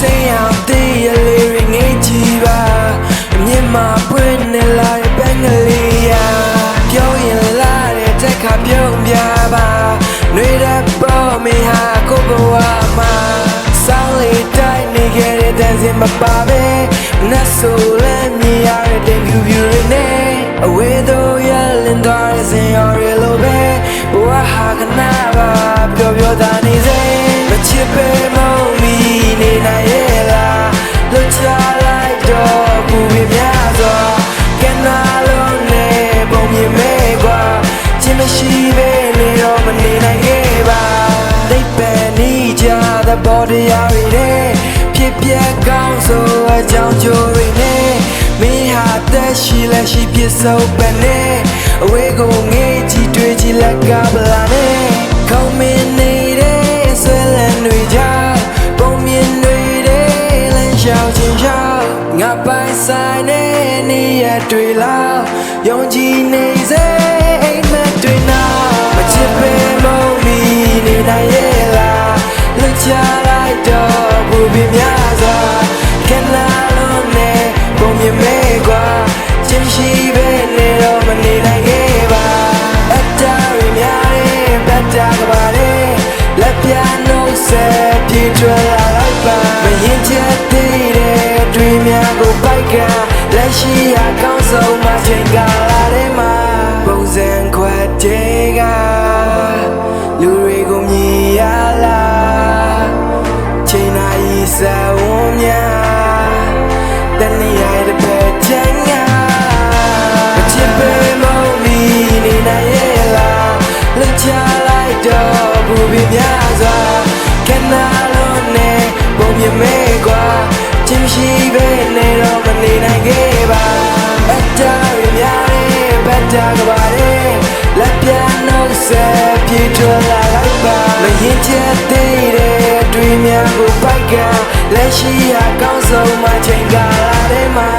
say I'm the lyric jibaမြင်မှာပွင့်နေလာတဲ့ဘင်္ဂလီယာပြောရင်လာတဲ့တက်ခါပြုံးပြပါနှွေတဲ့ပေါ်မင်းဟာကိုဘဝမှာစောင်းလေးတိုင်းနေခဲ့တဲ့တန်စင်မပါပဲနတ်ဆိုလည်းမြင်ရတဲ့တင်ပြူပြူလေးနဲ့အဝေးတို့ရလင်းသွားတဲ့စင်ရော်ရလိုပဲဘဝဟာကနာပါပျော်ပျော်သာနေစေမချစ်ပဲမုန်းမိနေနိုင်ရဲ့လားလွတ်ချလိုက်တော့ပူပြများစွာကနာလုံးနဲ့ပုံမြင်မဲကွာချင်းမရှိပဲနေတော့မနေနိုင်ခဲ့ပါတိတ်ပန်နေကြတဲ့ဘော်တရားတွေနဲ့ဖြစ်ပျက်ကောင်းဆိုအကြောင်းကျိုးတွေနဲ့မင်းဟာသက်ရှိလက်ရှိပြစ်ဆုံးပဲနဲ့အဝေးကိုငေးကြည့်တွေ့ကြည့်လက်ကပလာနဲ့ခေါင်းမင်းနေတဲ့ဆွဲလန်းတွေကြောင့်ပုံမြင်တွေတဲ့လမ်းလျှောက်ခြင်းကြောင့်ငါပိုင်ဆိုင်တဲ့နေရတွေလောက်ယုံကြည်နေစေအိမ်မက်တွေနောက်မချစ်ပဲမုန်းမိနေနိုင်ရဲ့လားလွတ်ချလိုက်တော့ဘူပြများစွာကနာလုံးနဲ့ပုံမြင်မဲကွာချင်းရှိပဲနေတော့မနေနိုင်ခဲ့ပါအတားရများတဲ့ဘတ်တာကပါလေလက်ပြနှုတ်ဆက်ပြေးထွက်လာလိုက်ပါမရင်ချက်သေးတဲ့တွေများကိုပိုက်ကလက်ရှိဟာကောင်းဆုံးမှချိန်ကာလထဲမှာပုံစံခွက်တွေကလူတွေကိုမြင်ရလားချိန်နိုင်စဝန်းများတနေ့ရတဲ့ဖက်ချင်ငါအချစ်ပဲမုန်းမိနေနိုင်ရဲ့လားလွတ်ချလိုက်တော့ဘူပြများစွာကနာလုံးနဲ့ပုံမြင်မဲကွာချင်းမရှိပဲနေတော့မနေနိုင်ခဲ့ပါအတားရများတဲ့ဘတ်တာကပါလေလက်ပြနှုတ်ဆက်ပြေးထွက်လာလိုက်ပါမရင်ချက်သေးတဲ့တွေများကိုပိုက်ကလက်ရှိဟာကောင်းဆုံးမှချိန်ကာလထဲမှာ